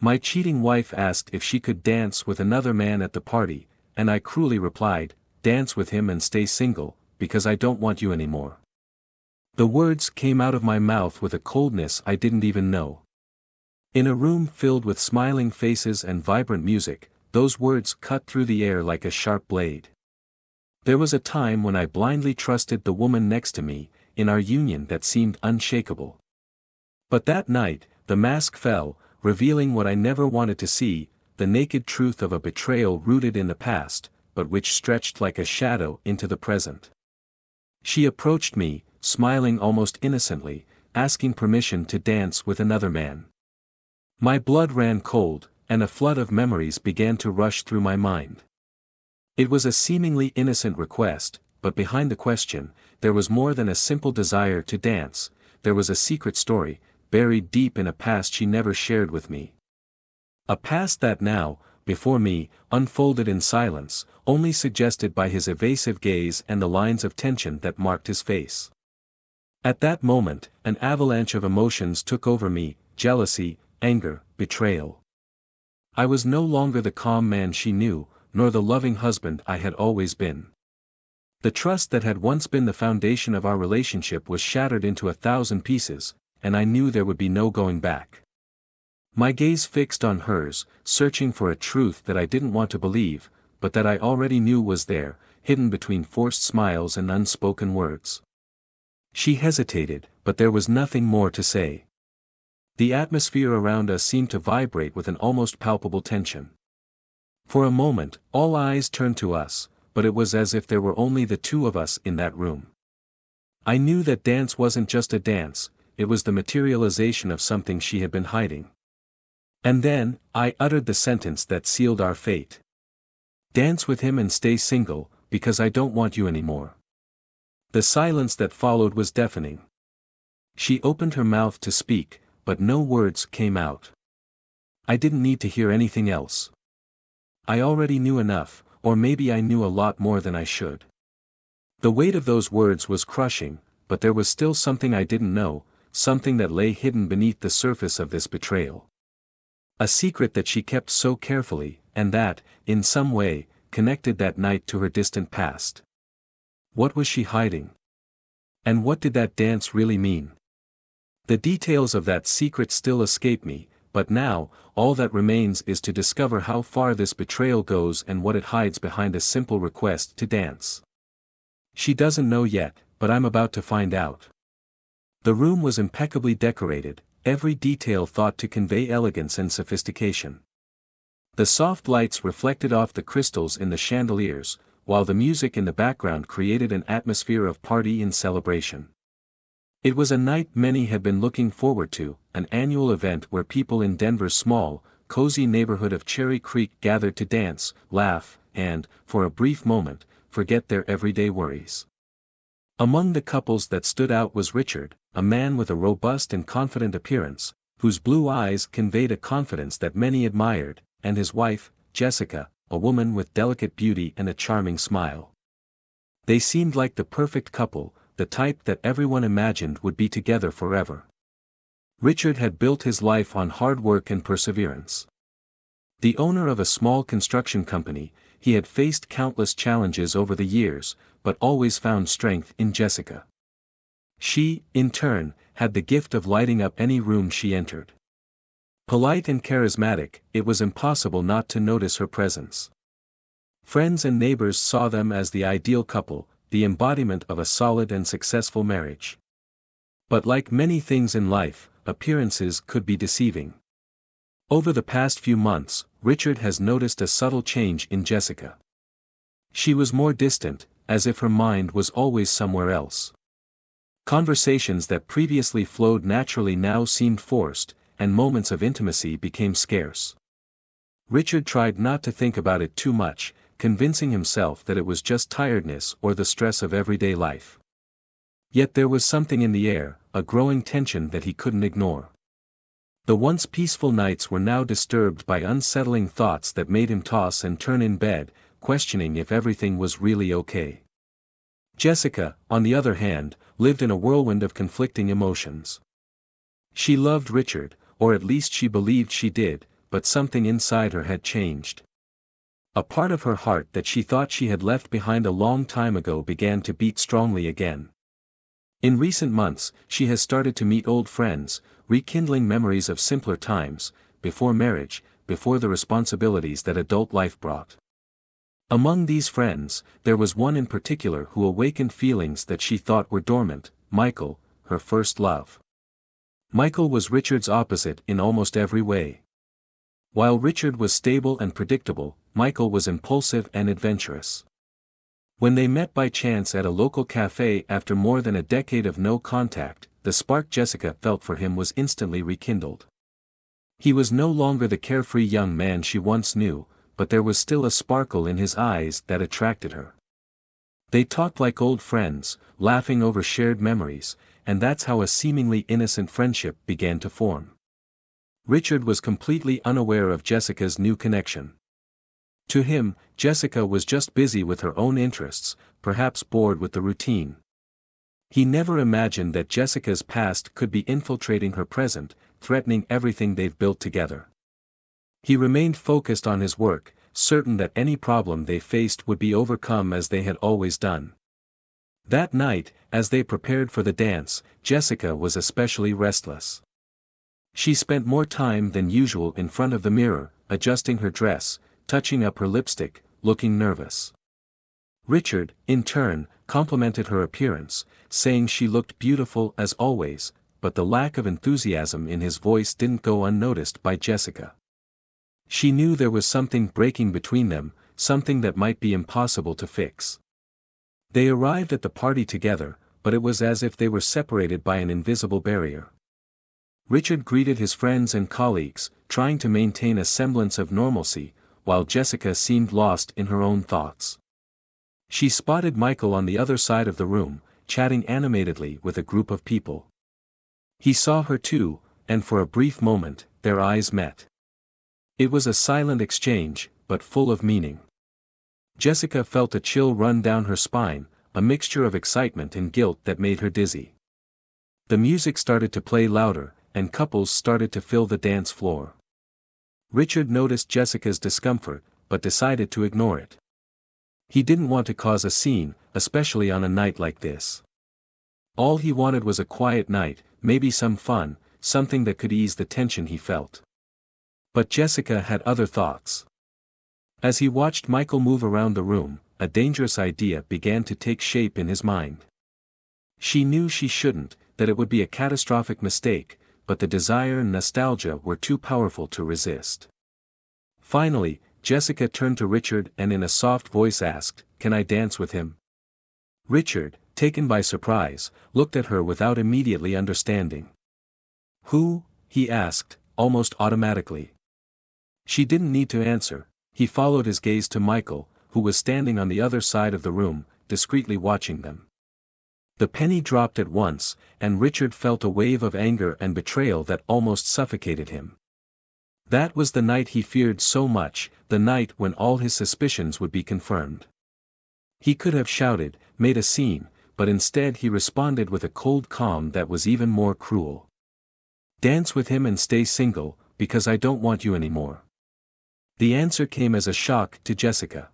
My cheating wife asked if she could dance with another man at the party, and I cruelly replied, "Dance with him and stay single, because I don't want you anymore." The words came out of my mouth with a coldness I didn't even know. In a room filled with smiling faces and vibrant music, those words cut through the air like a sharp blade. There was a time when I blindly trusted the woman next to me, in our union that seemed unshakable. But that night, the mask fell, revealing what I never wanted to see, the naked truth of a betrayal rooted in the past, but which stretched like a shadow into the present. She approached me, smiling almost innocently, asking permission to dance with another man. My blood ran cold, and a flood of memories began to rush through my mind. It was a seemingly innocent request, but behind the question, there was more than a simple desire to dance, there was a secret story, buried deep in a past she never shared with me. A past that now, before me, unfolded in silence, only suggested by his evasive gaze and the lines of tension that marked his face. At that moment, an avalanche of emotions took over me, jealousy, anger, betrayal. I was no longer the calm man she knew, nor the loving husband I had always been. The trust that had once been the foundation of our relationship was shattered into 1,000 pieces, and I knew there would be no going back. My gaze fixed on hers, searching for a truth that I didn't want to believe, but that I already knew was there, hidden between forced smiles and unspoken words. She hesitated, but there was nothing more to say. The atmosphere around us seemed to vibrate with an almost palpable tension. For a moment, all eyes turned to us, but it was as if there were only the two of us in that room. I knew that dance wasn't just a dance, it was the materialization of something she had been hiding. And then, I uttered the sentence that sealed our fate. "Dance with him and stay single, because I don't want you anymore." The silence that followed was deafening. She opened her mouth to speak, but no words came out. I didn't need to hear anything else. I already knew enough, or maybe I knew a lot more than I should. The weight of those words was crushing, but there was still something I didn't know, something that lay hidden beneath the surface of this betrayal. A secret that she kept so carefully, and that, in some way, connected that night to her distant past. What was she hiding? And what did that dance really mean? The details of that secret still escape me, but now, all that remains is to discover how far this betrayal goes and what it hides behind a simple request to dance. She doesn't know yet, but I'm about to find out. The room was impeccably decorated, every detail thought to convey elegance and sophistication. The soft lights reflected off the crystals in the chandeliers, while the music in the background created an atmosphere of party and celebration. It was a night many had been looking forward to, an annual event where people in Denver's small, cozy neighborhood of Cherry Creek gathered to dance, laugh, and, for a brief moment, forget their everyday worries. Among the couples that stood out was Richard, a man with a robust and confident appearance, whose blue eyes conveyed a confidence that many admired, and his wife, Jessica, a woman with delicate beauty and a charming smile. They seemed like the perfect couple, the type that everyone imagined would be together forever. Richard had built his life on hard work and perseverance. The owner of a small construction company, he had faced countless challenges over the years, but always found strength in Jessica. She, in turn, had the gift of lighting up any room she entered. Polite and charismatic, it was impossible not to notice her presence. Friends and neighbors saw them as the ideal couple, the embodiment of a solid and successful marriage. But like many things in life, appearances could be deceiving. Over the past few months, Richard has noticed a subtle change in Jessica. She was more distant, as if her mind was always somewhere else. Conversations that previously flowed naturally now seemed forced, and moments of intimacy became scarce. Richard tried not to think about it too much, convincing himself that it was just tiredness or the stress of everyday life. Yet there was something in the air, a growing tension that he couldn't ignore. The once peaceful nights were now disturbed by unsettling thoughts that made him toss and turn in bed, questioning if everything was really okay. Jessica, on the other hand, lived in a whirlwind of conflicting emotions. She loved Richard, or at least she believed she did, but something inside her had changed. A part of her heart that she thought she had left behind a long time ago began to beat strongly again. In recent months, she has started to meet old friends, rekindling memories of simpler times, before marriage, before the responsibilities that adult life brought. Among these friends, there was one in particular who awakened feelings that she thought were dormant: Michael, her first love. Michael was Richard's opposite in almost every way. While Richard was stable and predictable, Michael was impulsive and adventurous. When they met by chance at a local cafe after more than a decade of no contact, the spark Jessica felt for him was instantly rekindled. He was no longer the carefree young man she once knew, but there was still a sparkle in his eyes that attracted her. They talked like old friends, laughing over shared memories, and that's how a seemingly innocent friendship began to form. Richard was completely unaware of Jessica's new connection. To him, Jessica was just busy with her own interests, perhaps bored with the routine. He never imagined that Jessica's past could be infiltrating her present, threatening everything they've built together. He remained focused on his work, certain that any problem they faced would be overcome as they had always done. That night, as they prepared for the dance, Jessica was especially restless. She spent more time than usual in front of the mirror, adjusting her dress, touching up her lipstick, looking nervous. Richard, in turn, complimented her appearance, saying she looked beautiful as always, but the lack of enthusiasm in his voice didn't go unnoticed by Jessica. She knew there was something breaking between them, something that might be impossible to fix. They arrived at the party together, but it was as if they were separated by an invisible barrier. Richard greeted his friends and colleagues, trying to maintain a semblance of normalcy, while Jessica seemed lost in her own thoughts. She spotted Michael on the other side of the room, chatting animatedly with a group of people. He saw her too, and for a brief moment, their eyes met. It was a silent exchange, but full of meaning. Jessica felt a chill run down her spine, a mixture of excitement and guilt that made her dizzy. The music started to play louder, and couples started to fill the dance floor. Richard noticed Jessica's discomfort, but decided to ignore it. He didn't want to cause a scene, especially on a night like this. All he wanted was a quiet night, maybe some fun, something that could ease the tension he felt. But Jessica had other thoughts. As he watched Michael move around the room, a dangerous idea began to take shape in his mind. She knew she shouldn't, that it would be a catastrophic mistake, but the desire and nostalgia were too powerful to resist. Finally, Jessica turned to Richard and in a soft voice asked, "Can I dance with him?" Richard, taken by surprise, looked at her without immediately understanding. "Who?" he asked, almost automatically. She didn't need to answer. He followed his gaze to Michael, who was standing on the other side of the room, discreetly watching them. The penny dropped at once, and Richard felt a wave of anger and betrayal that almost suffocated him. That was the night he feared so much, the night when all his suspicions would be confirmed. He could have shouted, made a scene, but instead he responded with a cold calm that was even more cruel. "Dance with him and stay single, because I don't want you anymore." The answer came as a shock to Jessica.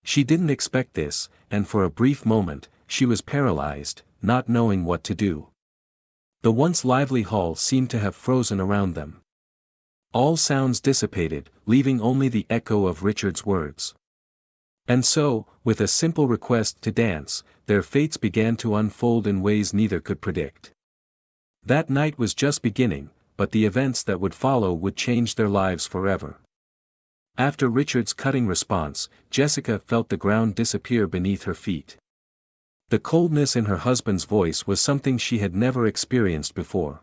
She didn't expect this, and for a brief moment, she was paralyzed, not knowing what to do. The once lively hall seemed to have frozen around them. All sounds dissipated, leaving only the echo of Richard's words. And so, with a simple request to dance, their fates began to unfold in ways neither could predict. That night was just beginning, but the events that would follow would change their lives forever. After Richard's cutting response, Jessica felt the ground disappear beneath her feet. The coldness in her husband's voice was something she had never experienced before.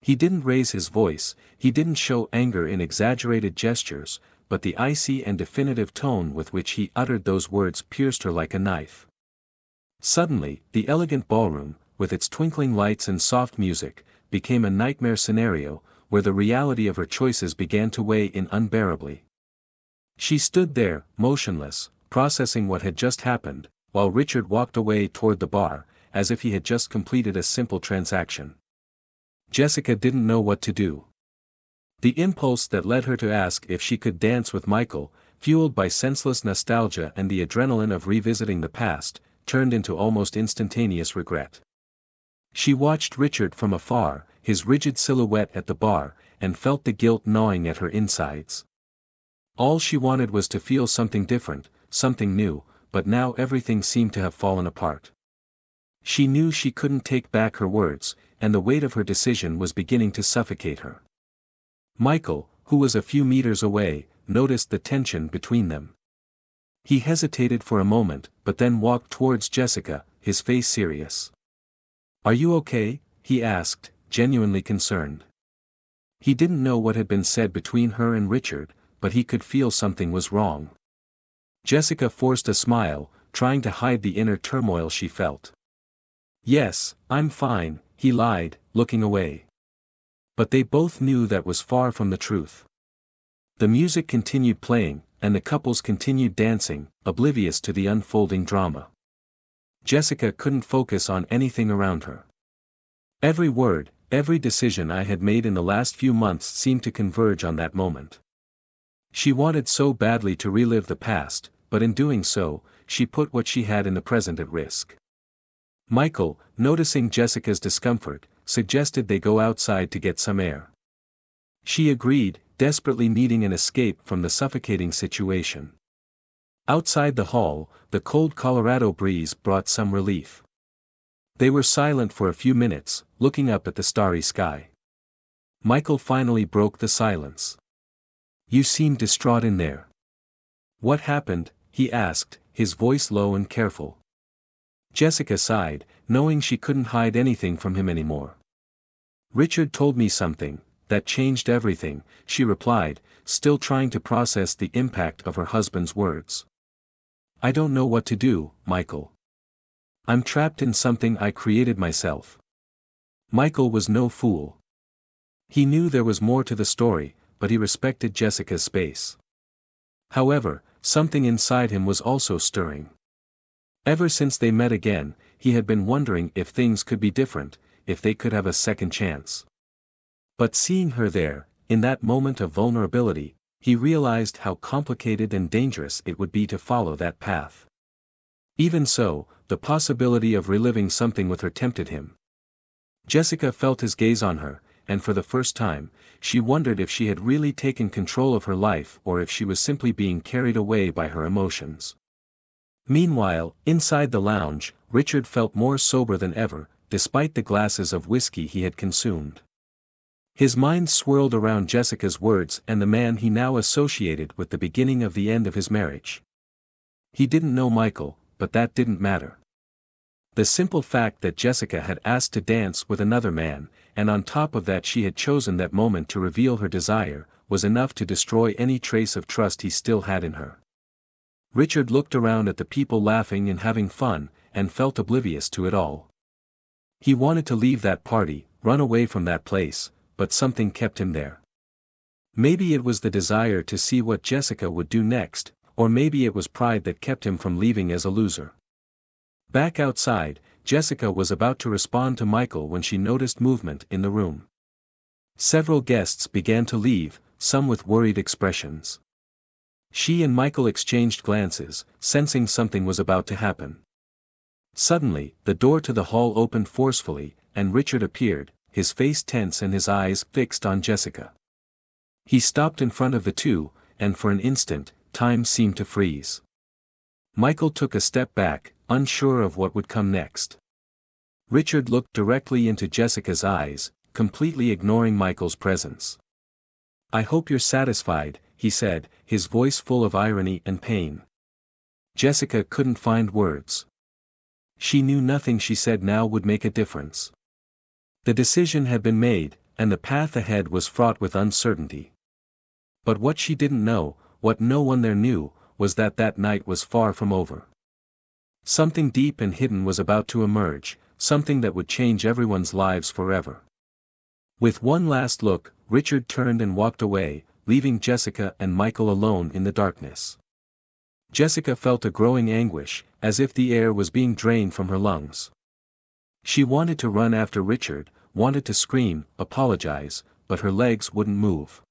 He didn't raise his voice, he didn't show anger in exaggerated gestures, but the icy and definitive tone with which he uttered those words pierced her like a knife. Suddenly, the elegant ballroom, with its twinkling lights and soft music, became a nightmare scenario, where the reality of her choices began to weigh in unbearably. She stood there, motionless, processing what had just happened, while Richard walked away toward the bar, as if he had just completed a simple transaction. Jessica didn't know what to do. The impulse that led her to ask if she could dance with Michael, fueled by senseless nostalgia and the adrenaline of revisiting the past, turned into almost instantaneous regret. She watched Richard from afar, his rigid silhouette at the bar, and felt the guilt gnawing at her insides. All she wanted was to feel something different, something new, but now everything seemed to have fallen apart. She knew she couldn't take back her words, and the weight of her decision was beginning to suffocate her. Michael, who was a few meters away, noticed the tension between them. He hesitated for a moment, but then walked towards Jessica, his face serious. "Are you okay?" he asked, genuinely concerned. He didn't know what had been said between her and Richard, but he could feel something was wrong. Jessica forced a smile, trying to hide the inner turmoil she felt. "Yes, I'm fine," he lied, looking away. But they both knew that was far from the truth. The music continued playing, and the couples continued dancing, oblivious to the unfolding drama. Jessica couldn't focus on anything around her. Every word, every decision I had made in the last few months seemed to converge on that moment. She wanted so badly to relive the past, but in doing so, she put what she had in the present at risk. Michael, noticing Jessica's discomfort, suggested they go outside to get some air. She agreed, desperately needing an escape from the suffocating situation. Outside the hall, the cold Colorado breeze brought some relief. They were silent for a few minutes, looking up at the starry sky. Michael finally broke the silence. "You seem distraught in there. What happened?" he asked, his voice low and careful. Jessica sighed, knowing she couldn't hide anything from him anymore. "Richard told me something that changed everything," she replied, still trying to process the impact of her husband's words. "I don't know what to do, Michael. I'm trapped in something I created myself." Michael was no fool. He knew there was more to the story, but he respected Jessica's space. However, something inside him was also stirring. Ever since they met again, he had been wondering if things could be different, if they could have a second chance. But seeing her there, in that moment of vulnerability, he realized how complicated and dangerous it would be to follow that path. Even so, the possibility of reliving something with her tempted him. Jessica felt his gaze on her, and for the first time, she wondered if she had really taken control of her life or if she was simply being carried away by her emotions. Meanwhile, inside the lounge, Richard felt more sober than ever, despite the glasses of whiskey he had consumed. His mind swirled around Jessica's words and the man he now associated with the beginning of the end of his marriage. He didn't know Michael, but that didn't matter. The simple fact that Jessica had asked to dance with another man, and on top of that she had chosen that moment to reveal her desire, was enough to destroy any trace of trust he still had in her. Richard looked around at the people laughing and having fun, and felt oblivious to it all. He wanted to leave that party, run away from that place, but something kept him there. Maybe it was the desire to see what Jessica would do next, or maybe it was pride that kept him from leaving as a loser. Back outside, Jessica was about to respond to Michael when she noticed movement in the room. Several guests began to leave, some with worried expressions. She and Michael exchanged glances, sensing something was about to happen. Suddenly, the door to the hall opened forcefully, and Richard appeared, his face tense and his eyes fixed on Jessica. He stopped in front of the two, and for an instant, time seemed to freeze. Michael took a step back, unsure of what would come next. Richard looked directly into Jessica's eyes, completely ignoring Michael's presence. "I hope you're satisfied," he said, his voice full of irony and pain. Jessica couldn't find words. She knew nothing she said now would make a difference. The decision had been made, and the path ahead was fraught with uncertainty. But what she didn't know, what no one there knew, was that that night was far from over. Something deep and hidden was about to emerge, something that would change everyone's lives forever. With one last look, Richard turned and walked away, leaving Jessica and Michael alone in the darkness. Jessica felt a growing anguish, as if the air was being drained from her lungs. She wanted to run after Richard, wanted to scream, apologize, but her legs wouldn't move.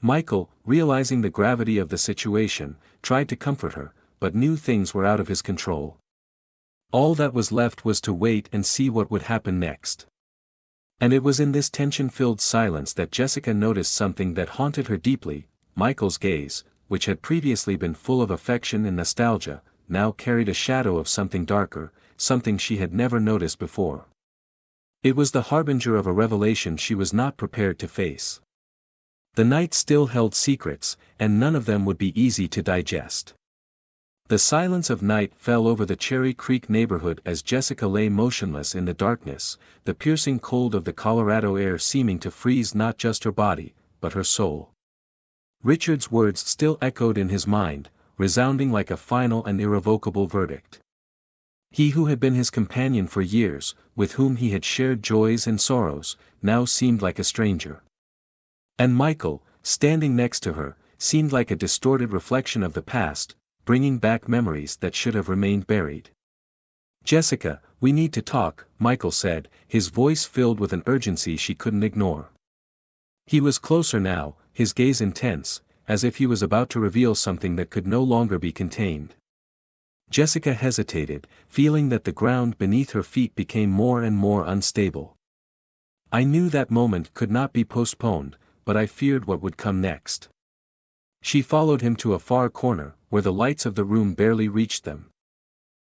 Michael, realizing the gravity of the situation, tried to comfort her, but knew things were out of his control. All that was left was to wait and see what would happen next. And it was in this tension-filled silence that Jessica noticed something that haunted her deeply. Michael's gaze, which had previously been full of affection and nostalgia, now carried a shadow of something darker, something she had never noticed before. It was the harbinger of a revelation she was not prepared to face. The night still held secrets, and none of them would be easy to digest. The silence of night fell over the Cherry Creek neighborhood as Jessica lay motionless in the darkness, the piercing cold of the Colorado air seeming to freeze not just her body, but her soul. Richard's words still echoed in his mind, resounding like a final and irrevocable verdict. He who had been his companion for years, with whom he had shared joys and sorrows, now seemed like a stranger. And Michael, standing next to her, seemed like a distorted reflection of the past, bringing back memories that should have remained buried. "Jessica, we need to talk," Michael said, his voice filled with an urgency she couldn't ignore. He was closer now, his gaze intense, as if he was about to reveal something that could no longer be contained. Jessica hesitated, feeling that the ground beneath her feet became more and more unstable. "I knew that moment could not be postponed, but I feared what would come next." She followed him to a far corner, where the lights of the room barely reached them.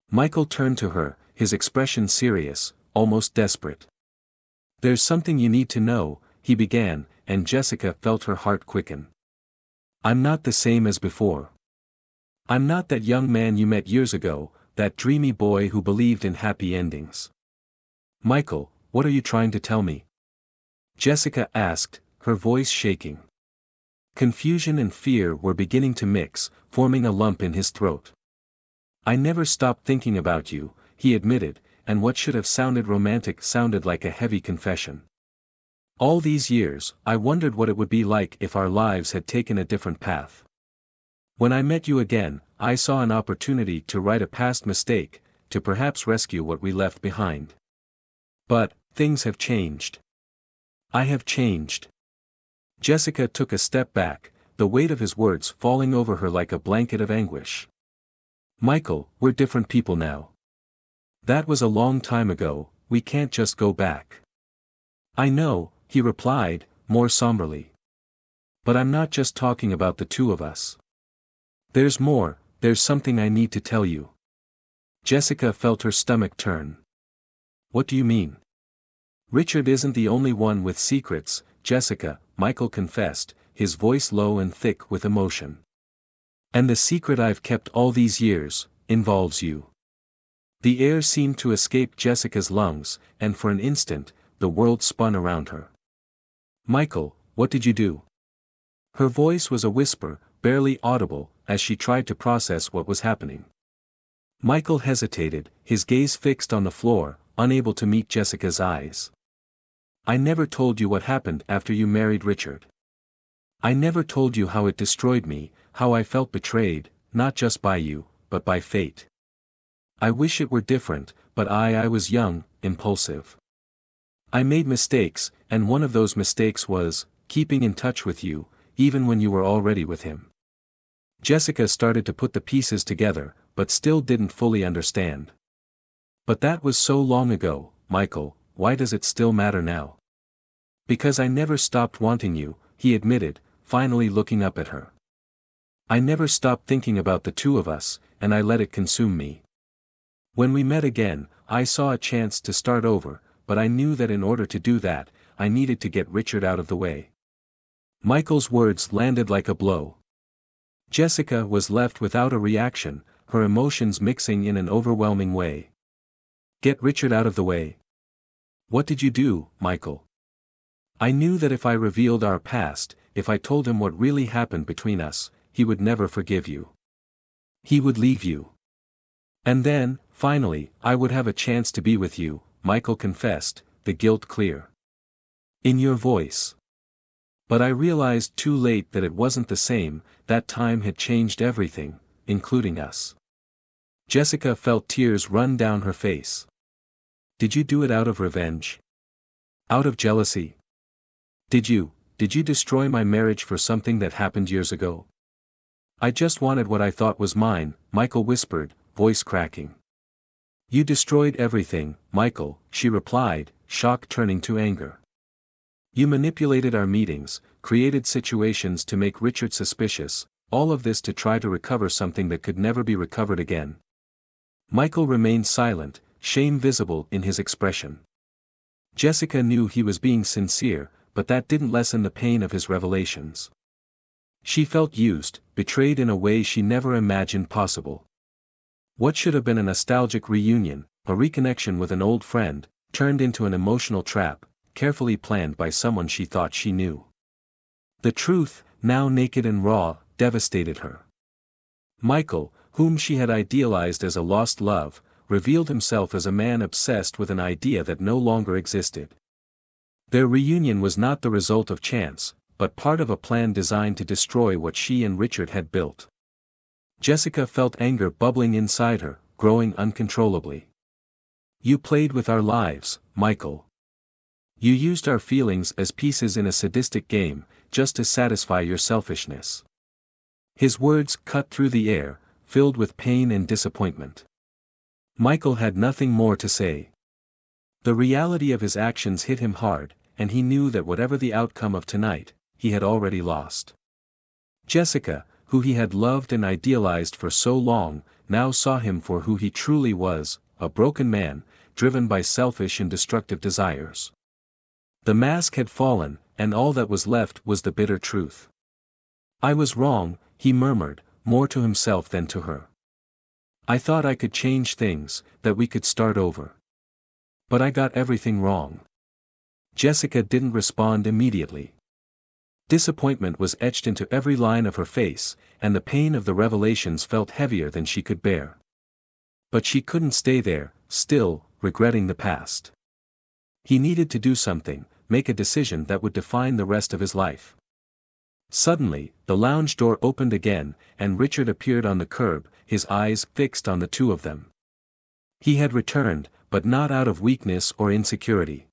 Michael turned to her, his expression serious, almost desperate. "There's something you need to know," he began, and Jessica felt her heart quicken. "I'm not the same as before. I'm not that young man you met years ago, that dreamy boy who believed in happy endings." "Michael, what are you trying to tell me?" Jessica asked, her voice shaking. Confusion and fear were beginning to mix, forming a lump in his throat. "I never stopped thinking about you," he admitted, and what should have sounded romantic sounded like a heavy confession. "All these years, I wondered what it would be like if our lives had taken a different path. When I met you again, I saw an opportunity to right a past mistake, to perhaps rescue what we left behind. But, things have changed. I have changed." Jessica took a step back, the weight of his words falling over her like a blanket of anguish. "Michael, we're different people now. That was a long time ago, we can't just go back." "I know," he replied, more somberly. "But I'm not just talking about the two of us. There's more, there's something I need to tell you." Jessica felt her stomach turn. "What do you mean?" "Richard isn't the only one with secrets, Jessica," Michael confessed, his voice low and thick with emotion. "And the secret I've kept all these years, involves you." The air seemed to escape Jessica's lungs, and for an instant, the world spun around her. "Michael, what did you do?" Her voice was a whisper, barely audible, as she tried to process what was happening. Michael hesitated, his gaze fixed on the floor, unable to meet Jessica's eyes. "I never told you what happened after you married Richard. I never told you how it destroyed me, how I felt betrayed, not just by you, but by fate. I wish it were different, but I was young, impulsive. I made mistakes, and one of those mistakes was keeping in touch with you, even when you were already with him." Jessica started to put the pieces together, but still didn't fully understand. "But that was so long ago, Michael, why does it still matter now?" "Because I never stopped wanting you," he admitted, finally looking up at her. "I never stopped thinking about the two of us, and I let it consume me. When we met again, I saw a chance to start over, but I knew that in order to do that, I needed to get Richard out of the way." Michael's words landed like a blow. Jessica was left without a reaction, her emotions mixing in an overwhelming way. "Get Richard out of the way? What did you do, Michael?" "I knew that if I revealed our past, if I told him what really happened between us, he would never forgive you. He would leave you. And then, finally, I would have a chance to be with you," Michael confessed, the guilt clear in your voice. "But I realized too late that it wasn't the same, that time had changed everything, including us." Jessica felt tears run down her face. "Did you do it out of revenge? Out of jealousy? Did you did you destroy my marriage for something that happened years ago? I just wanted what I thought was mine, Michael whispered, voice cracking. You destroyed everything, Michael, she replied, shock turning to anger. You manipulated our meetings, created situations to make Richard suspicious, all of this to try to recover something that could never be recovered again. Michael remained silent, shame visible in his expression. Jessica knew he was being sincere, but that didn't lessen the pain of his revelations. She felt used, betrayed in a way she never imagined possible. What should have been a nostalgic reunion, a reconnection with an old friend, turned into an emotional trap, carefully planned by someone she thought she knew. The truth, now naked and raw, devastated her. Michael, whom she had idealized as a lost love, revealed himself as a man obsessed with an idea that no longer existed. Their reunion was not the result of chance, but part of a plan designed to destroy what she and Richard had built. Jessica felt anger bubbling inside her, growing uncontrollably. You played with our lives, Michael. You used our feelings as pieces in a sadistic game, just to satisfy your selfishness. His words cut through the air, filled with pain and disappointment. Michael had nothing more to say. The reality of his actions hit him hard, and he knew that whatever the outcome of tonight, he had already lost. Jessica, who he had loved and idealized for so long, now saw him for who he truly was, a broken man, driven by selfish and destructive desires. The mask had fallen, and all that was left was the bitter truth. I was wrong, he murmured, more to himself than to her. I thought I could change things, that we could start over. But I got everything wrong. Jessica didn't respond immediately. Disappointment was etched into every line of her face, and the pain of the revelations felt heavier than she could bear. But she couldn't stay there, still, regretting the past. He needed to do something, make a decision that would define the rest of his life. Suddenly, the lounge door opened again, and Richard appeared on the curb, his eyes fixed on the two of them. He had returned, but not out of weakness or insecurity.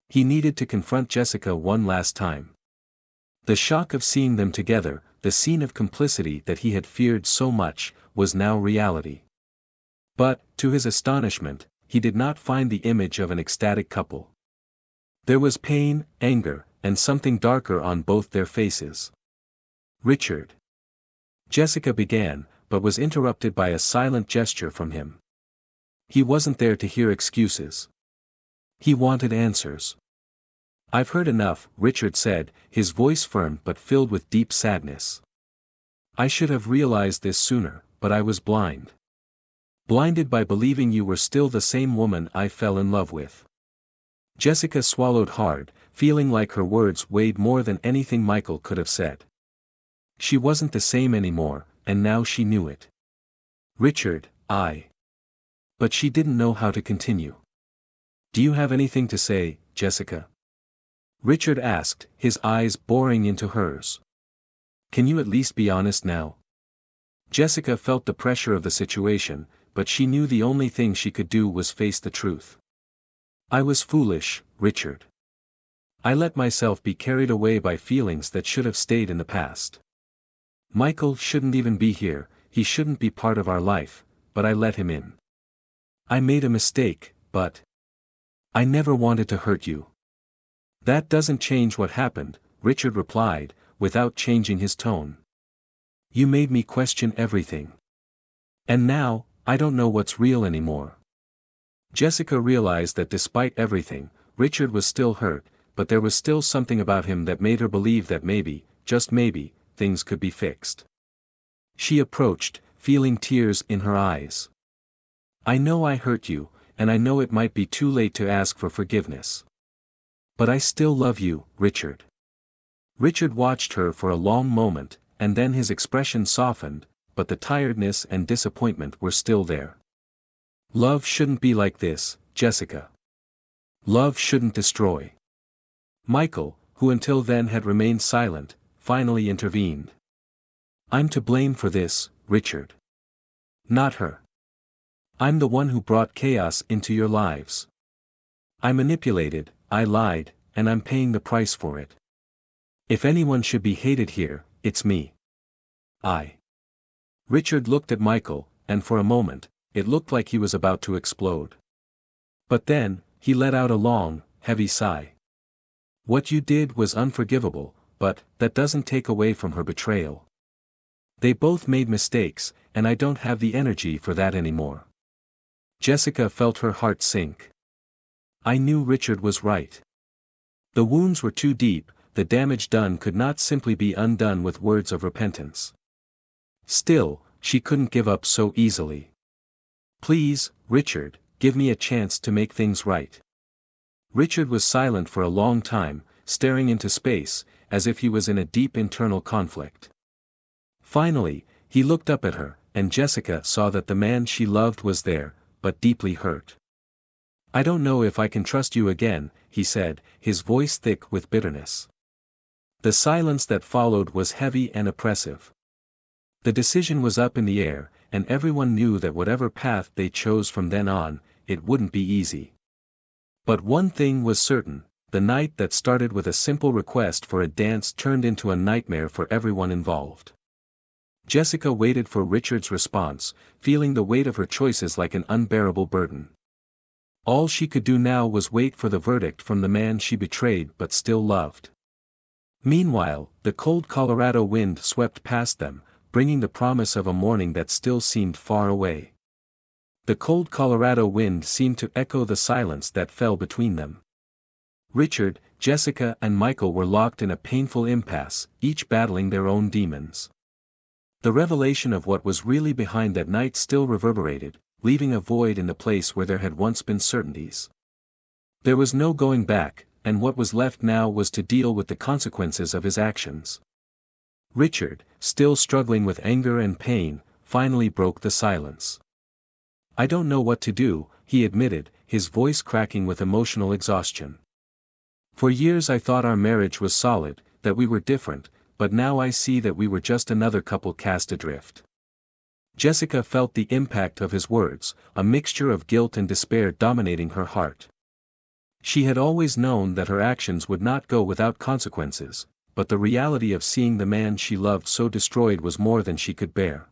He needed to confront Jessica one last time. The shock of seeing them together, the scene of complicity that he had feared so much, was now reality. But, to his astonishment, he did not find the image of an ecstatic couple. There was pain, anger, and something darker on both their faces. Richard. Jessica began, but was interrupted by a silent gesture from him. He wasn't there to hear excuses. He wanted answers. I've heard enough, Richard said, his voice firm but filled with deep sadness. I should have realized this sooner, but I was blind. Blinded by believing you were still the same woman I fell in love with. Jessica swallowed hard, feeling like her words weighed more than anything Michael could have said. She wasn't the same anymore, and now she knew it. Richard, But she didn't know how to continue. Do you have anything to say, Jessica? Richard asked, his eyes boring into hers. Can you at least be honest now? Jessica felt the pressure of the situation, but she knew the only thing she could do was face the truth. I was foolish, Richard. I let myself be carried away by feelings that should have stayed in the past. Michael shouldn't even be here, he shouldn't be part of our life, but I let him in. I made a mistake, but I never wanted to hurt you. That doesn't change what happened, Richard replied, without changing his tone. You made me question everything. And now, I don't know what's real anymore. Jessica realized that despite everything, Richard was still hurt, but there was still something about him that made her believe that maybe, just maybe, things could be fixed. She approached, feeling tears in her eyes. I know I hurt you, and I know it might be too late to ask for forgiveness. But I still love you, Richard. Richard watched her for a long moment, and then his expression softened, but the tiredness and disappointment were still there. Love shouldn't be like this, Jessica. Love shouldn't destroy. Michael, who until then had remained silent, finally intervened. I'm to blame for this, Richard. Not her. I'm the one who brought chaos into your lives. I manipulated, I lied, and I'm paying the price for it. If anyone should be hated here, it's me. I. Richard looked at Michael, and for a moment, it looked like he was about to explode. But then, he let out a long, heavy sigh. What you did was unforgivable, but that doesn't take away from her betrayal. They both made mistakes, and I don't have the energy for that anymore. Jessica felt her heart sink. I knew Richard was right. The wounds were too deep, the damage done could not simply be undone with words of repentance. Still, she couldn't give up so easily. Please, Richard, give me a chance to make things right. Richard was silent for a long time, staring into space, as if he was in a deep internal conflict. Finally, he looked up at her, and Jessica saw that the man she loved was there, but deeply hurt. I don't know if I can trust you again, he said, his voice thick with bitterness. The silence that followed was heavy and oppressive. The decision was up in the air, and everyone knew that whatever path they chose from then on, it wouldn't be easy. But one thing was certain, the night that started with a simple request for a dance turned into a nightmare for everyone involved. Jessica waited for Richard's response, feeling the weight of her choices like an unbearable burden. All she could do now was wait for the verdict from the man she betrayed but still loved. Meanwhile, the cold Colorado wind swept past them, bringing the promise of a morning that still seemed far away. The cold Colorado wind seemed to echo the silence that fell between them. Richard, Jessica and Michael were locked in a painful impasse, each battling their own demons. The revelation of what was really behind that night still reverberated, leaving a void in the place where there had once been certainties. There was no going back, and what was left now was to deal with the consequences of his actions. Richard, still struggling with anger and pain, finally broke the silence. I don't know what to do, he admitted, his voice cracking with emotional exhaustion. For years I thought our marriage was solid, that we were different, but now I see that we were just another couple cast adrift. Jessica felt the impact of his words, a mixture of guilt and despair dominating her heart. She had always known that her actions would not go without consequences, but the reality of seeing the man she loved so destroyed was more than she could bear.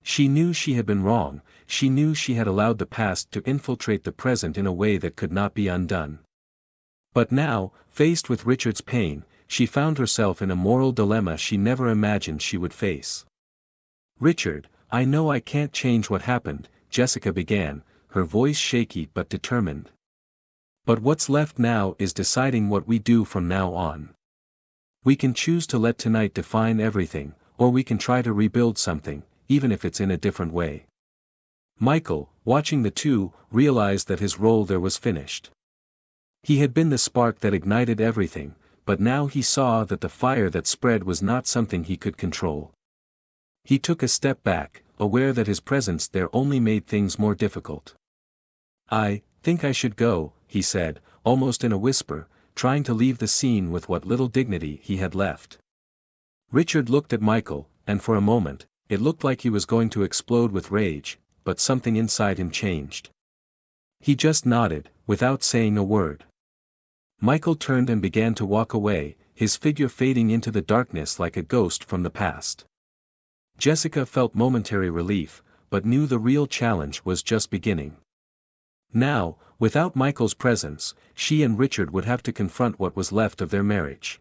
She knew she had been wrong, she knew she had allowed the past to infiltrate the present in a way that could not be undone. But now, faced with Richard's pain, she found herself in a moral dilemma she never imagined she would face. Richard, I know I can't change what happened, Jessica began, her voice shaky but determined. But what's left now is deciding what we do from now on. We can choose to let tonight define everything, or we can try to rebuild something, even if it's in a different way. Michael, watching the two, realized that his role there was finished. He had been the spark that ignited everything, but now he saw that the fire that spread was not something he could control. He took a step back, aware that his presence there only made things more difficult. I think I should go, he said, almost in a whisper, trying to leave the scene with what little dignity he had left. Richard looked at Michael, and for a moment, it looked like he was going to explode with rage, but something inside him changed. He just nodded, without saying a word. Michael turned and began to walk away, his figure fading into the darkness like a ghost from the past. Jessica felt momentary relief, but knew the real challenge was just beginning. Now, without Michael's presence, she and Richard would have to confront what was left of their marriage.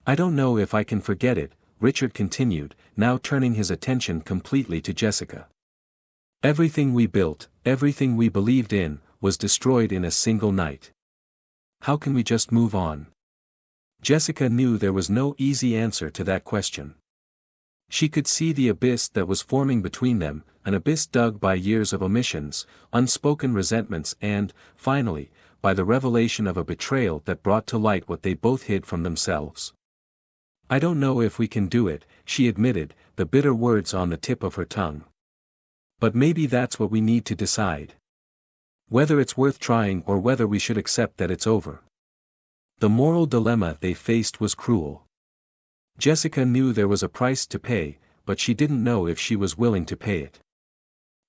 I don't know if I can forget it, Richard continued, now turning his attention completely to Jessica. Everything we built, everything we believed in, was destroyed in a single night. How can we just move on? Jessica knew there was no easy answer to that question. She could see the abyss that was forming between them, an abyss dug by years of omissions, unspoken resentments and, finally, by the revelation of a betrayal that brought to light what they both hid from themselves. I don't know if we can do it, she admitted, the bitter words on the tip of her tongue. But maybe that's what we need to decide. Whether it's worth trying or whether we should accept that it's over. The moral dilemma they faced was cruel. Jessica knew there was a price to pay, but she didn't know if she was willing to pay it.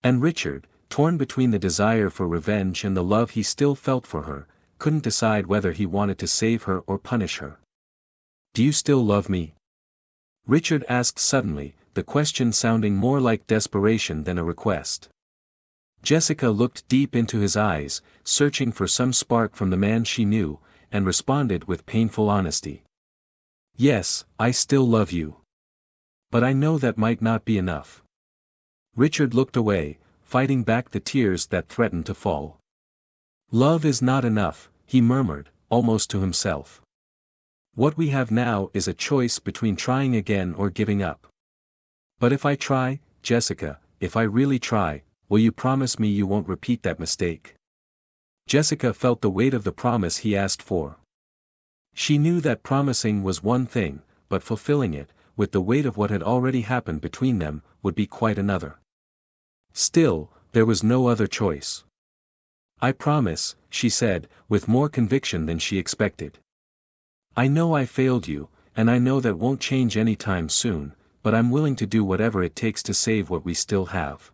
And Richard, torn between the desire for revenge and the love he still felt for her, couldn't decide whether he wanted to save her or punish her. Do you still love me? Richard asked suddenly, the question sounding more like desperation than a request. Jessica looked deep into his eyes, searching for some spark from the man she knew, and responded with painful honesty. Yes, I still love you. But I know that might not be enough. Richard looked away, fighting back the tears that threatened to fall. Love is not enough, he murmured, almost to himself. What we have now is a choice between trying again or giving up. But if I try, Jessica, if I really try, will you promise me you won't repeat that mistake? Jessica felt the weight of the promise he asked for. She knew that promising was one thing, but fulfilling it, with the weight of what had already happened between them, would be quite another. Still, there was no other choice. I promise, she said, with more conviction than she expected. I know I failed you, and I know that won't change any time soon, but I'm willing to do whatever it takes to save what we still have.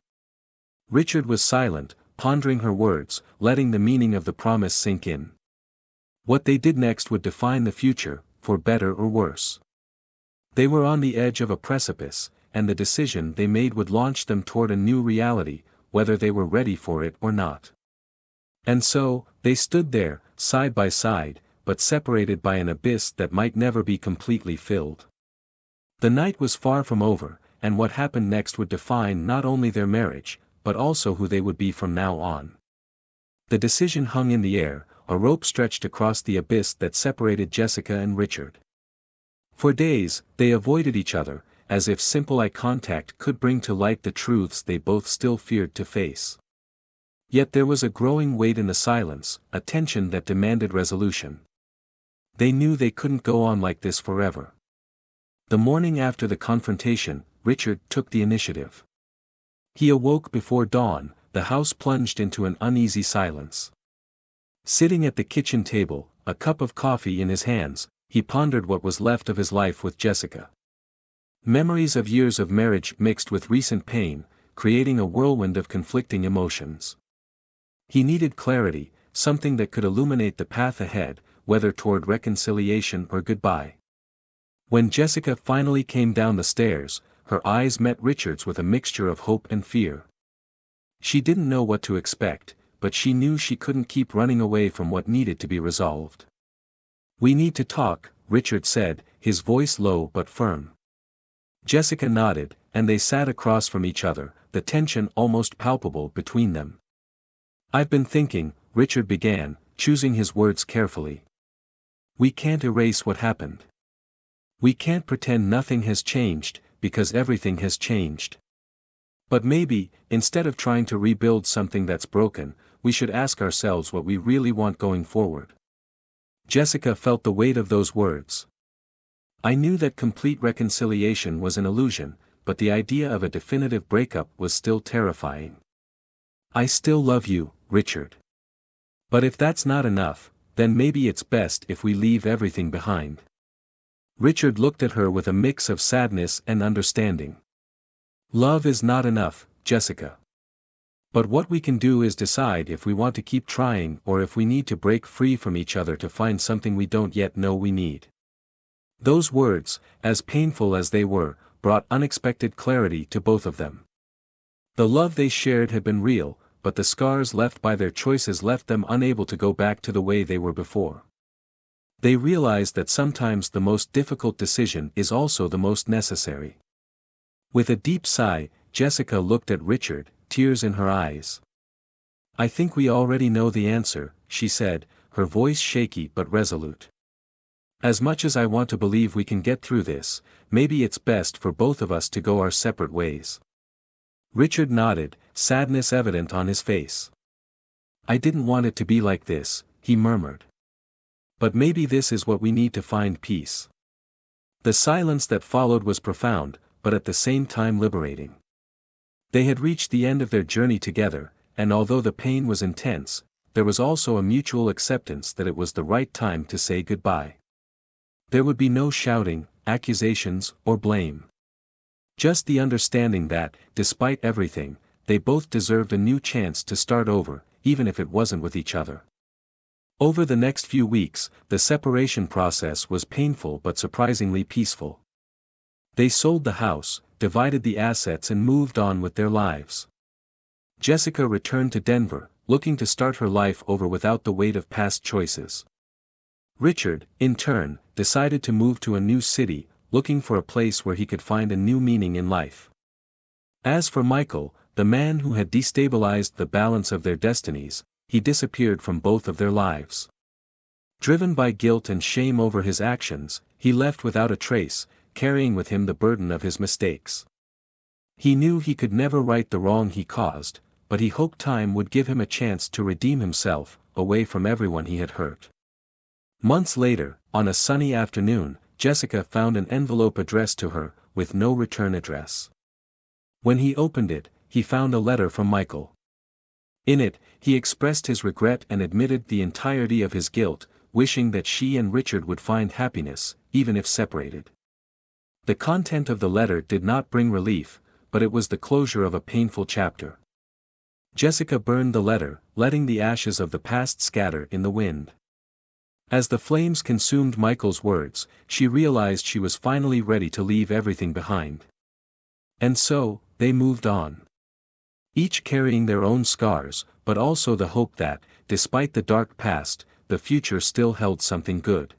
Richard was silent, pondering her words, letting the meaning of the promise sink in. What they did next would define the future, for better or worse. They were on the edge of a precipice, and the decision they made would launch them toward a new reality, whether they were ready for it or not. And so, they stood there, side by side, but separated by an abyss that might never be completely filled. The night was far from over, and what happened next would define not only their marriage, but also who they would be from now on. The decision hung in the air, a rope stretched across the abyss that separated Jessica and Richard. For days, they avoided each other, as if simple eye contact could bring to light the truths they both still feared to face. Yet there was a growing weight in the silence, a tension that demanded resolution. They knew they couldn't go on like this forever. The morning after the confrontation, Richard took the initiative. He awoke before dawn, the house plunged into an uneasy silence. Sitting at the kitchen table, a cup of coffee in his hands, he pondered what was left of his life with Jessica. Memories of years of marriage mixed with recent pain, creating a whirlwind of conflicting emotions. He needed clarity, something that could illuminate the path ahead, whether toward reconciliation or goodbye. When Jessica finally came down the stairs, her eyes met Richard's with a mixture of hope and fear. She didn't know what to expect, but she knew she couldn't keep running away from what needed to be resolved. We need to talk, Richard said, his voice low but firm. Jessica nodded, and they sat across from each other, the tension almost palpable between them. I've been thinking, Richard began, choosing his words carefully. We can't erase what happened. We can't pretend nothing has changed, because everything has changed. But maybe, instead of trying to rebuild something that's broken, we should ask ourselves what we really want going forward. Jessica felt the weight of those words. I knew that complete reconciliation was an illusion, but the idea of a definitive breakup was still terrifying. I still love you, Richard. But if that's not enough, then maybe it's best if we leave everything behind. Richard looked at her with a mix of sadness and understanding. Love is not enough, Jessica. But what we can do is decide if we want to keep trying or if we need to break free from each other to find something we don't yet know we need. Those words, as painful as they were, brought unexpected clarity to both of them. The love they shared had been real, but the scars left by their choices left them unable to go back to the way they were before. They realized that sometimes the most difficult decision is also the most necessary. With a deep sigh, Jessica looked at Richard, tears in her eyes. I think we already know the answer, she said, her voice shaky but resolute. As much as I want to believe we can get through this, maybe it's best for both of us to go our separate ways. Richard nodded, sadness evident on his face. I didn't want it to be like this, he murmured. But maybe this is what we need to find peace. The silence that followed was profound, but at the same time liberating. They had reached the end of their journey together, and although the pain was intense, there was also a mutual acceptance that it was the right time to say goodbye. There would be no shouting, accusations, or blame. Just the understanding that, despite everything, they both deserved a new chance to start over, even if it wasn't with each other. Over the next few weeks, the separation process was painful but surprisingly peaceful. They sold the house, divided the assets and moved on with their lives. Jessica returned to Denver, looking to start her life over without the weight of past choices. Richard, in turn, decided to move to a new city, looking for a place where he could find a new meaning in life. As for Michael, the man who had destabilized the balance of their destinies, he disappeared from both of their lives. Driven by guilt and shame over his actions, he left without a trace, carrying with him the burden of his mistakes. He knew he could never right the wrong he caused, but he hoped time would give him a chance to redeem himself, away from everyone he had hurt. Months later, on a sunny afternoon, Jessica found an envelope addressed to her, with no return address. When he opened it, he found a letter from Michael. In it, he expressed his regret and admitted the entirety of his guilt, wishing that she and Richard would find happiness, even if separated. The content of the letter did not bring relief, but it was the closure of a painful chapter. Jessica burned the letter, letting the ashes of the past scatter in the wind. As the flames consumed Michael's words, she realized she was finally ready to leave everything behind. And so, they moved on. Each carrying their own scars, but also the hope that, despite the dark past, the future still held something good.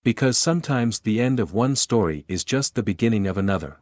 Because sometimes the end of one story is just the beginning of another.